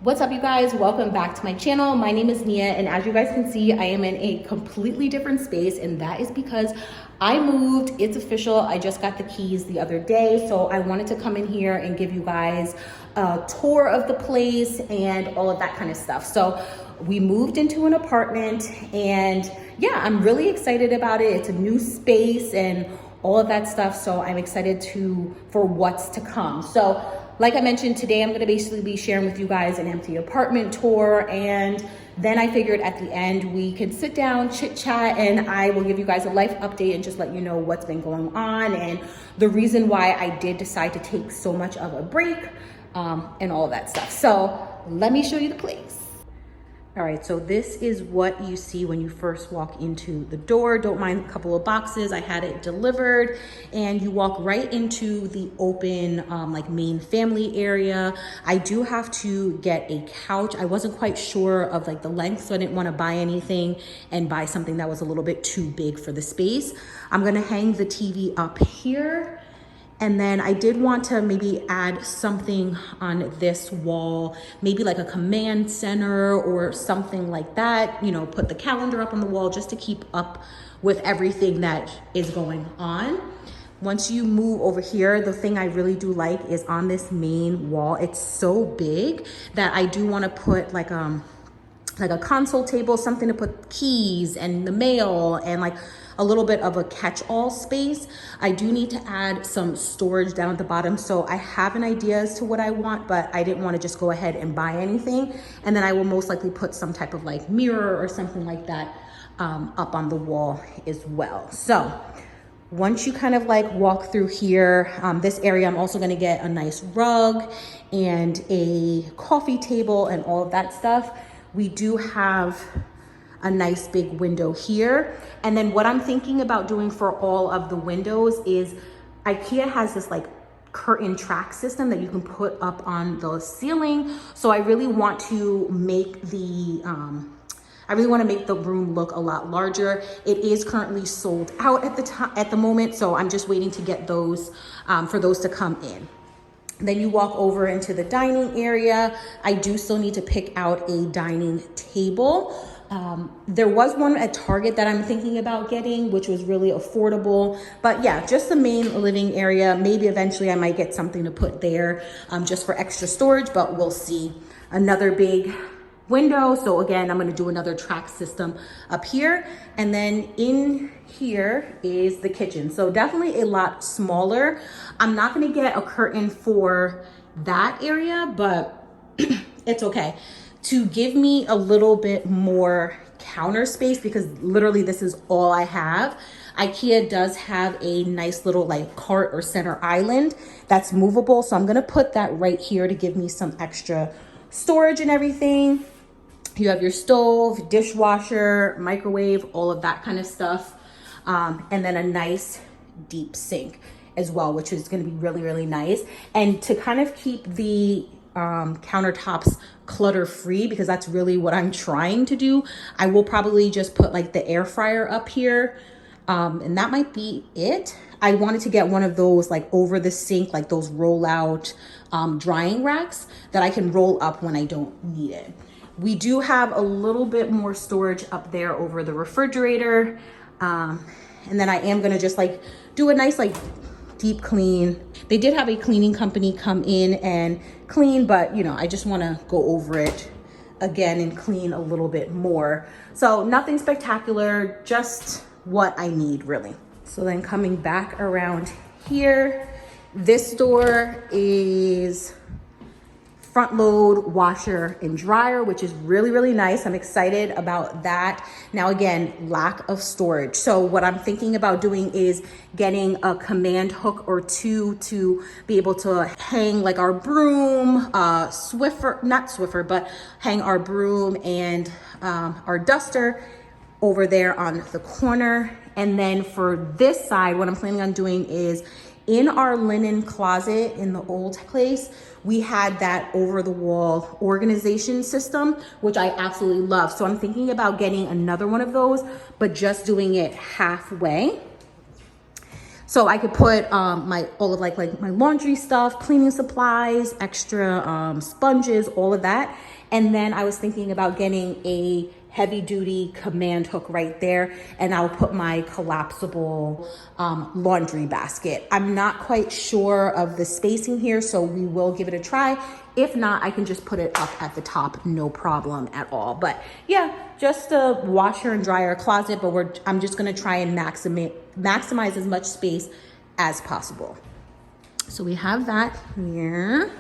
What's up, you guys? Welcome back to my channel. My name is Nia, and as you guys can see, I am in a completely different space, and that is because I moved. It's official. I just got the keys the other day, so I wanted to come in here and give you guys a tour of the place and all of that kind of stuff. So we moved into an apartment, and yeah, I'm really excited about it. It's a new space and all of that stuff, so I'm excited for what's to come. So like I mentioned, today I'm gonna basically be sharing with you guys an empty apartment tour, and then I figured at the end we could sit down, chit chat, and I will give you guys a life update and just let you know what's been going on and the reason why I did decide to take so much of a break and all of that stuff. So let me show you the place. All right, so this is what you see when you first walk into the door. Don't mind a couple of boxes. I had it delivered, and you walk right into the open like main family area. I do have to get a couch. I wasn't quite sure of like the length, so I didn't want to buy anything and buy something that was a little bit too big for the space. I'm gonna hang the TV up here. And then I did want to maybe add something on this wall, maybe like a command center or something like that, you know, put the calendar up on the wall just to keep up with everything that is going on. Once you move over here, the thing I really do like is on this main wall, it's so big that I do want to put like a console table, something to put keys and the mail and like a little bit of a catch-all space. I do need to add some storage down at the bottom. So I have an idea as to what I want, but I didn't want to just go ahead and buy anything. And then I will most likely put some type of like mirror or something like that up on the wall as well. So once you kind of like walk through here, this area, I'm also gonna get a nice rug and a coffee table and all of that stuff. We do have a nice big window here. And then what I'm thinking about doing for all of the windows is IKEA has this like curtain track system that you can put up on the ceiling. So I really want to make the room look a lot larger. It is currently sold out at the moment, so I'm just waiting to get those for those to come in. Then you walk over into the dining area. I do still need to pick out a dining table. There was one at Target that I'm thinking about getting, which was really affordable. But yeah, just the main living area. Maybe eventually I might get something to put there just for extra storage, but we'll see. Another big window. So again, I'm gonna do another track system up here. And then in here is the kitchen. So definitely a lot smaller. I'm not gonna get a curtain for that area, but it's okay. To give me a little bit more counter space, because literally this is all I have. IKEA does have a nice little like cart or center island that's movable. So I'm gonna put that right here to give me some extra storage and everything. You have your stove, dishwasher, microwave, all of that kind of stuff. And then a nice deep sink as well, which is gonna be really, really nice. And to kind of keep the countertops clutter free, because that's really what I'm trying to do, I will probably just put like the air fryer up here. And that might be it. I wanted to get one of those like over the sink, like those roll out drying racks that I can roll up when I don't need it. We do have a little bit more storage up there over the refrigerator. And then I am gonna just like do a nice like deep clean. They did have a cleaning company come in and clean, but you know, I just wanna go over it again and clean a little bit more. So nothing spectacular, just what I need really. So then coming back around here, this door is front load washer and dryer, which is really, really nice. I'm excited about that. Now again, lack of storage. So what I'm thinking about doing is getting a command hook or two to be able to hang like our broom, Swiffer, not Swiffer, but hang our broom and our duster over there on the corner. And then for this side, what I'm planning on doing is in our linen closet in the old place, we had that over the wall organization system, which I absolutely love. So I'm thinking about getting another one of those, but just doing it halfway. So I could put my all of like my laundry stuff, cleaning supplies, extra sponges, all of that. And then I was thinking about getting a heavy duty command hook right there, and I'll put my collapsible laundry basket. I'm not quite sure of the spacing here, so we will give it a try. If not, I can just put it up at the top, no problem at all. But yeah, just a washer and dryer closet, but I'm just gonna try and maximize as much space as possible. So we have that here.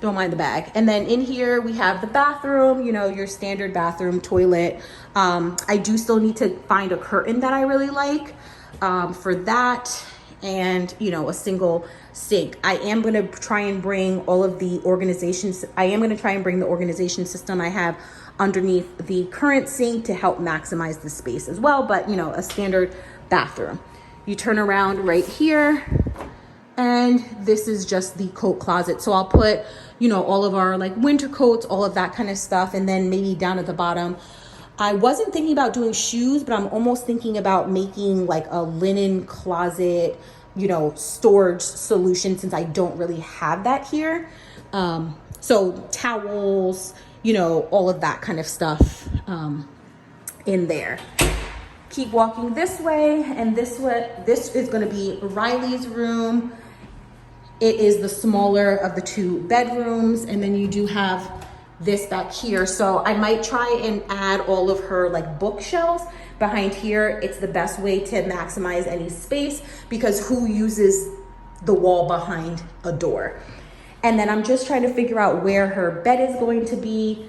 Don't mind the bag. And then in here we have the bathroom, you know, your standard bathroom, toilet. I do still need to find a curtain that I really like for that, and you know, a single sink. I am going to try and bring all of the organizations. I am going to try and bring the organization system I have underneath the current sink to help maximize the space as well. But you know, a standard bathroom. You turn around right here, and this is just the coat closet. So I'll put, you know, all of our like winter coats, all of that kind of stuff. And then maybe down at the bottom, I wasn't thinking about doing shoes, but I'm almost thinking about making like a linen closet, you know, storage solution, since I don't really have that here. So towels, you know, all of that kind of stuff in there. Keep walking this way, and this is going to be Riley's room. It is the smaller of the two bedrooms, and then you do have this back here. So I might try and add all of her like bookshelves behind here. It's the best way to maximize any space, because who uses the wall behind a door? And then I'm just trying to figure out where her bed is going to be.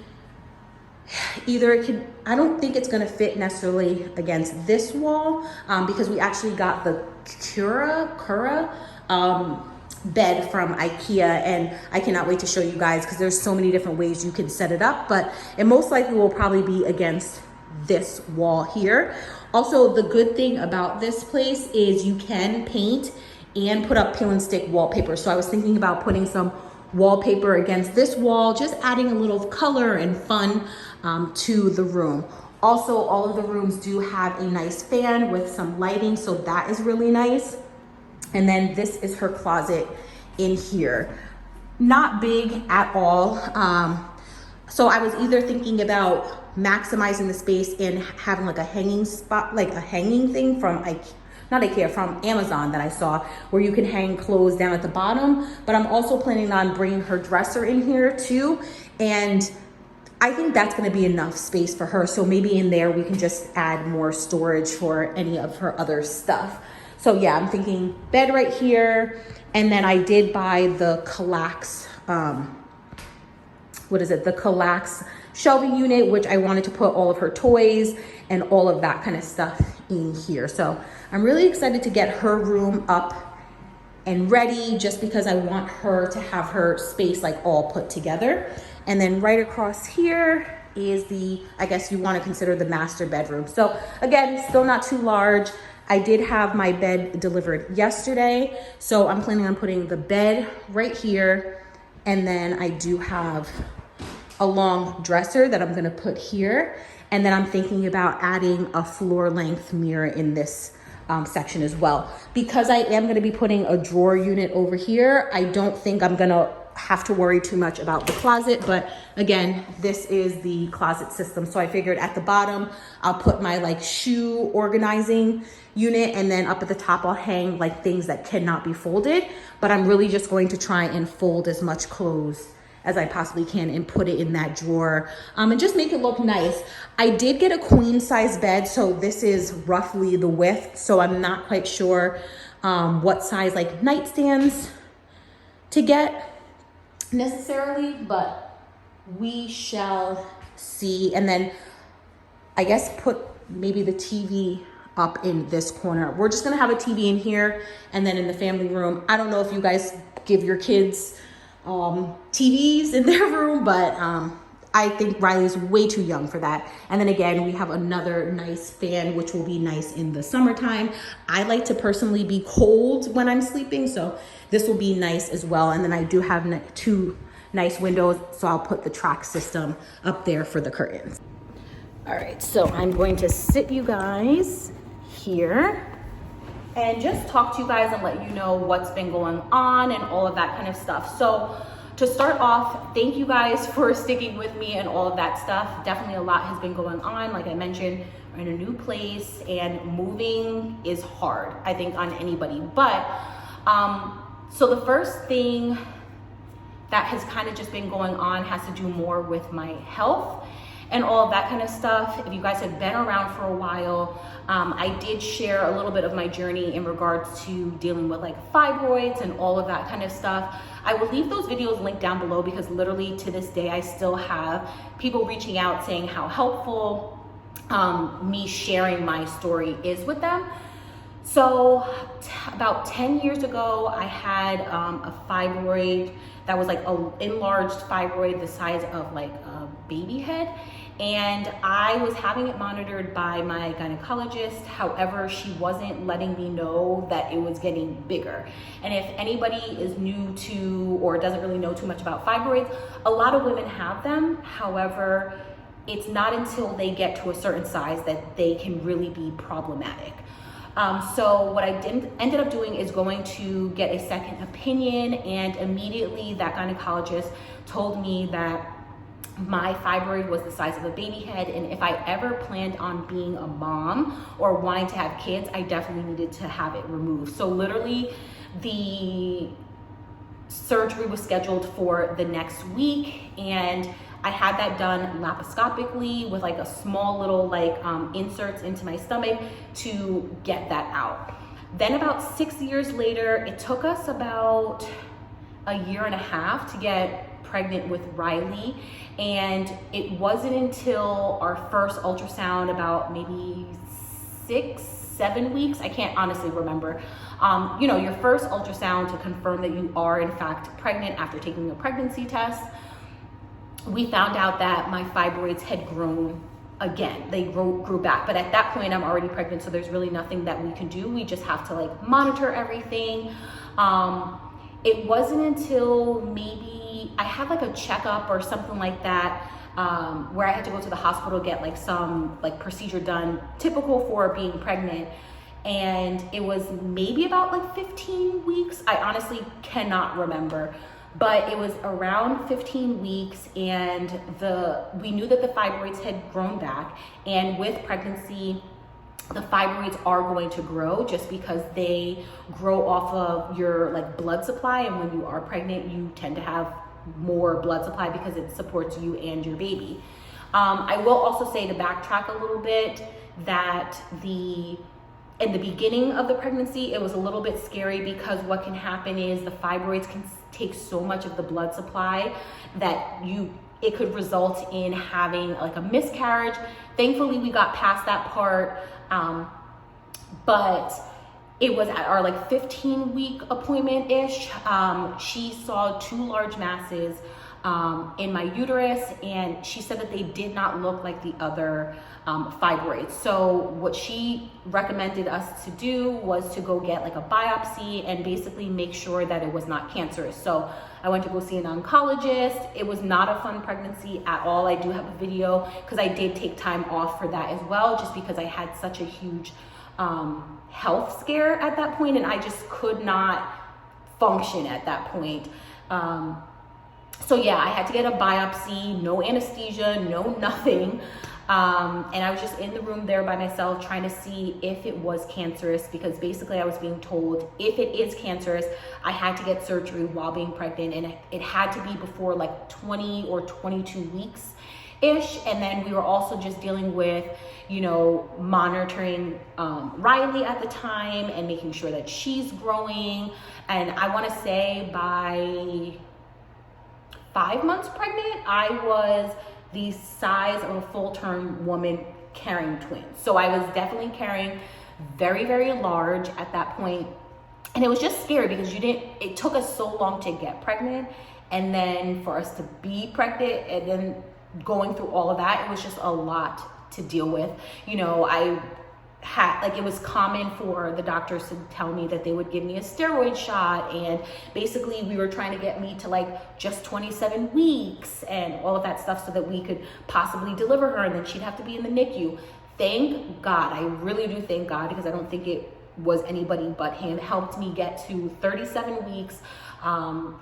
Either it could, I don't think it's gonna fit necessarily against this wall, because we actually got the Cura bed from IKEA, and I cannot wait to show you guys, because there's so many different ways you can set it up, but it most likely will probably be against this wall here. Also, the good thing about this place is you can paint and put up peel and stick wallpaper. So I was thinking about putting some wallpaper against this wall, just adding a little color and fun to the room. Also, all of the rooms do have a nice fan with some lighting, so that is really nice. And then this is her closet in here. Not big at all. So I was either thinking about maximizing the space and having like a hanging spot, like a hanging thing from from Amazon that I saw, where you can hang clothes down at the bottom. But I'm also planning on bringing her dresser in here too. And I think that's gonna be enough space for her. So maybe in there we can just add more storage for any of her other stuff. So yeah, I'm thinking bed right here. And then I did buy the Kallax, the Kallax shelving unit, which I wanted to put all of her toys and all of that kind of stuff in here. So I'm really excited to get her room up and ready, just because I want her to have her space like all put together. And then right across here is the, I guess you want to consider the master bedroom. So again, still not too large. I did have my bed delivered yesterday, so I'm planning on putting the bed right here. And then I do have a long dresser that I'm gonna put here. And then I'm thinking about adding a floor length mirror in this section as well. Because I am gonna be putting a drawer unit over here, I don't think I'm gonna have to worry too much about the closet. But again, this is the closet system. So I figured at the bottom, I'll put my like shoe organizing unit, and then up at the top, I'll hang like things that cannot be folded. But I'm really just going to try and fold as much clothes as I possibly can and put it in that drawer, and just make it look nice. I did get a queen size bed, so this is roughly the width. So I'm not quite sure what size like nightstands to get necessarily, but we shall see. And then I guess put maybe the TV up in this corner. We're just gonna have a TV in here, and then in the family room, I don't know if you guys give your kids TVs in their room, but I think Riley's way too young for that. And then again, we have another nice fan, which will be nice in the summertime. I like to personally be cold when I'm sleeping, so this will be nice as well. And then I do have two nice windows, so I'll put the track system up there for the curtains. All right, so I'm going to sit you guys here. and just talk to you guys and let you know what's been going on and all of that kind of stuff. So to start off, thank you guys for sticking with me and all of that stuff. Definitely a lot has been going on. Like I mentioned, we're in a new place and moving is hard, I think, on anybody. But so the first thing that has kind of just been going on has to do more with my health and all of that kind of stuff. If you guys have been around for a while, I did share a little bit of my journey in regards to dealing with like fibroids and all of that kind of stuff. I will leave those videos linked down below because literally to this day, I still have people reaching out saying how helpful me sharing my story is with them. So about 10 years ago, I had a fibroid that was like an enlarged fibroid the size of like a baby head. And I was having it monitored by my gynecologist. However, she wasn't letting me know that it was getting bigger. And if anybody is new to or doesn't really know too much about fibroids, a lot of women have them. However, it's not until they get to a certain size that they can really be problematic. So what I ended up doing is going to get a second opinion, and immediately that gynecologist told me that my fibroid was the size of a baby head, and if I ever planned on being a mom or wanting to have kids, I definitely needed to have it removed. So literally the surgery was scheduled for the next week, and I had that done laparoscopically with like a small little like inserts into my stomach to get that out. Then about 6 years later, it took us about a year and a half to get pregnant with Riley. And it wasn't until our first ultrasound, about maybe 6-7 weeks, I can't honestly remember, you know, your first ultrasound to confirm that you are in fact pregnant after taking a pregnancy test. We found out that my fibroids had grown again. They grew back, but at that point I'm already pregnant, so there's really nothing that we can do. We just have to like monitor everything. It wasn't until maybe I had like a checkup or something like that, where I had to go to the hospital, get like some like procedure done, typical for being pregnant. And it was maybe about like 15 weeks. I honestly cannot remember. But it was around 15 weeks, and we knew that the fibroids had grown back. And with pregnancy, the fibroids are going to grow just because they grow off of your like blood supply. And when you are pregnant, you tend to have more blood supply because it supports you and your baby. I will also say, to backtrack a little bit, that in the beginning of the pregnancy, it was a little bit scary because what can happen is the fibroids can take so much of the blood supply that it could result in having like a miscarriage. Thankfully, we got past that part, but it was at our like 15-week appointment-ish. She saw 2 large masses in my uterus, and she said that they did not look like the other fibroids. So what she recommended us to do was to go get like a biopsy and basically make sure that it was not cancerous. So I went to go see an oncologist. It was not a fun pregnancy at all. I do have a video because I did take time off for that as well, just because I had such a huge health scare at that point, and I just could not function at that point. So yeah, I had to get a biopsy, no anesthesia, no nothing. And I was just in the room there by myself trying to see if it was cancerous, because basically I was being told if it is cancerous, I had to get surgery while being pregnant, and it had to be before like 20 or 22 weeks ish. And then we were also just dealing with, you know, monitoring Riley at the time and making sure that she's growing. And I want to say by 5 months pregnant, I was the size of a full-term woman carrying twins. So I was definitely carrying very, very large at that point. And it was just scary because it took us so long to get pregnant, and then for us to be pregnant and then going through all of that, it was just a lot to deal with. You know, it was common for the doctors to tell me that they would give me a steroid shot, and basically we were trying to get me to like just 27 weeks and all of that stuff so that we could possibly deliver her, and then she'd have to be in the NICU. Thank God, I really do thank God, because I don't think it was anybody but him. Helped me get to 37 weeks.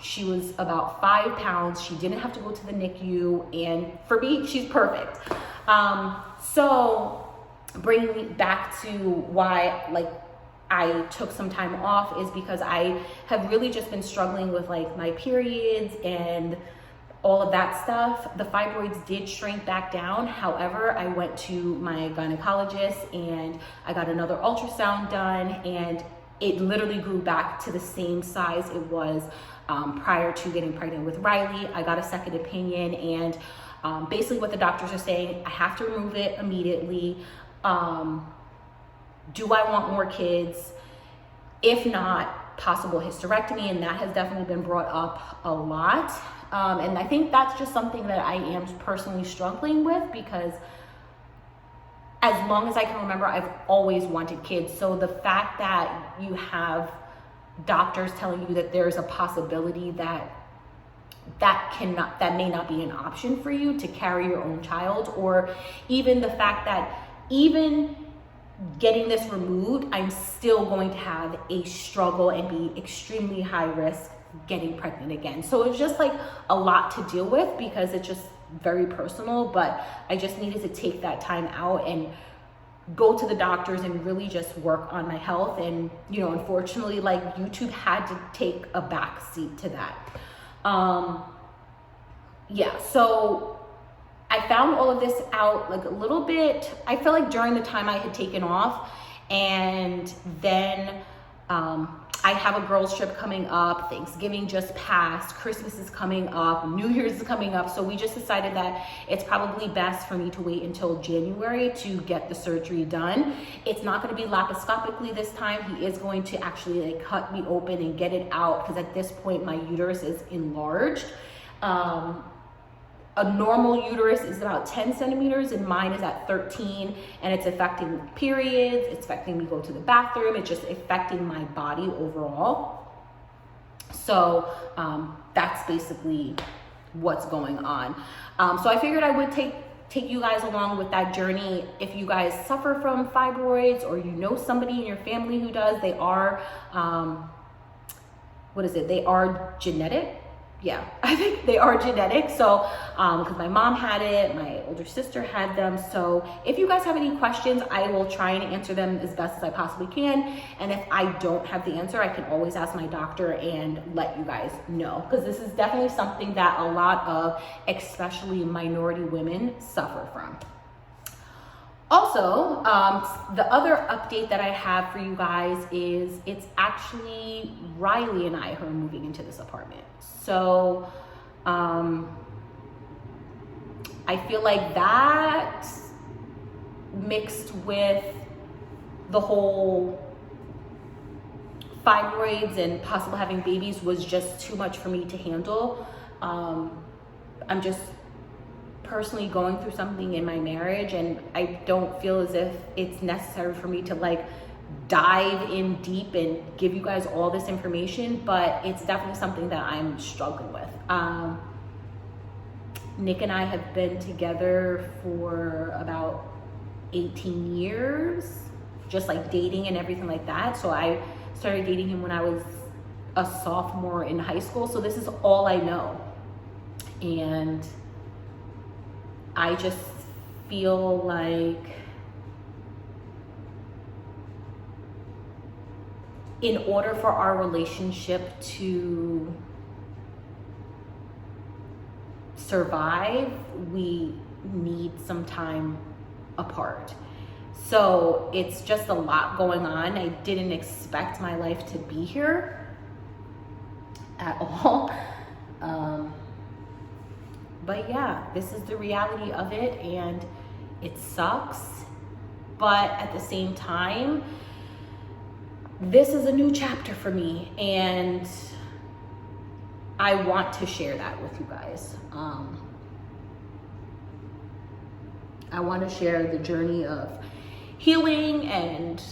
She was about 5 pounds. She didn't have to go to the NICU, and for me, she's perfect. So bringing me back to why like I took some time off is because I have really just been struggling with like my periods and all of that stuff. The fibroids did shrink back down. However, I went to my gynecologist and I got another ultrasound done, and it literally grew back to the same size it was prior to getting pregnant with Riley. I got a second opinion, and basically what the doctors are saying, I have to remove it immediately. Do I want more kids? If not, possible hysterectomy, and that has definitely been brought up a lot. And I think that's just something that I am personally struggling with, because as long as I can remember, I've always wanted kids. So the fact that you have doctors telling you that there's a possibility that may not be an option for you to carry your own child, or even the fact that even getting this removed, I'm still going to have a struggle and be extremely high risk getting pregnant again. So it's just like a lot to deal with, because it's just very personal. But I just needed to take that time out and go to the doctors and really just work on my health. And you know, unfortunately, like YouTube had to take a back seat to that. Yeah, so I found all of this out like a little bit, I feel like during the time I had taken off, and then I have a girls trip coming up, Thanksgiving just passed, Christmas is coming up, New Year's is coming up, so we just decided that it's probably best for me to wait until January to get the surgery done. It's not going to be laparoscopically this time. He is going to actually like cut me open and get it out, because at this point my uterus is enlarged. A normal uterus is about 10 centimeters and mine is at 13, and it's affecting periods, it's affecting me go to the bathroom, it's just affecting my body overall. So that's basically what's going on. So I figured I would take you guys along with that journey. If you guys suffer from fibroids, or you know somebody in your family who does, they are, they are genetic. Yeah, I think they are genetic. So, because my mom had it, my older sister had them. So if you guys have any questions, I will try and answer them as best as I possibly can. And if I don't have the answer, I can always ask my doctor and let you guys know. Because this is definitely something that a lot of, especially minority women, suffer from. Also, the other update that I have for you guys is it's actually Riley and I who are moving into this apartment. So I feel like that mixed with the whole fibroids and possible having babies was just too much for me to handle. I'm just personally going through something in my marriage, and I don't feel as if it's necessary for me to like dive in deep and give you guys all this information, but it's definitely something that I'm struggling with. Nick and I have been together for about 18 years, just like dating and everything like that. So I started dating him when I was a sophomore in high school. So this is all I know. And I just feel like in order for our relationship to survive, we need some time apart. So it's just a lot going on. I didn't expect my life to be here at all. But yeah, this is the reality of it, and it sucks. But at the same time, this is a new chapter for me, and I want to share that with you guys. I want to share the journey of healing and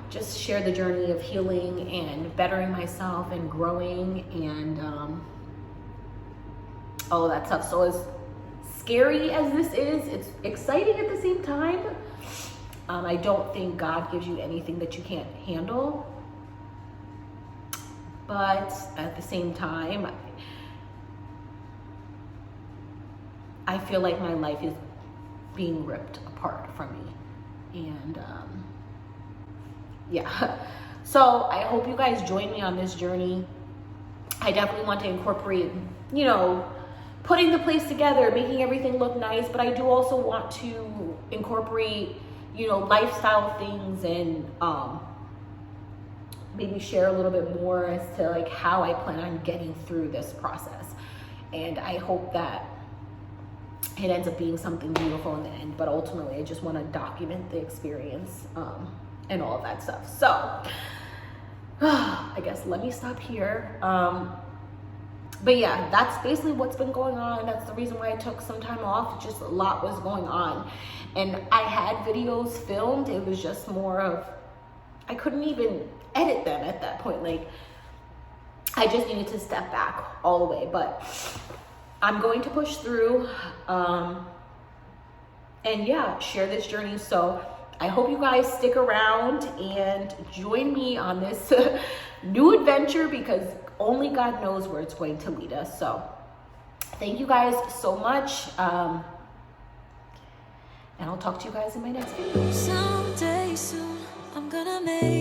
just share the journey of healing and bettering myself and growing and all of that stuff. So as scary as this is, it's exciting at the same time. I don't think God gives you anything that you can't handle. But at the same time, I feel like my life is being ripped apart from me. And yeah. So I hope you guys join me on this journey. I definitely want to incorporate, you know, putting the place together, making everything look nice, but I do also want to incorporate, you know, lifestyle things and maybe share a little bit more as to like how I plan on getting through this process. And I hope that it ends up being something beautiful in the end, but ultimately I just want to document the experience and all of that stuff. So I guess let me stop here. But yeah, that's basically what's been going on. That's the reason why I took some time off. Just a lot was going on. And I had videos filmed. It was just more of, I couldn't even edit them at that point. Like, I just needed to step back all the way. But I'm going to push through. And yeah, share this journey. So I hope you guys stick around and join me on this new adventure, because only God knows where it's going to lead us. So thank you guys so much. And I'll talk to you guys in my next video. Someday soon, I'm gonna make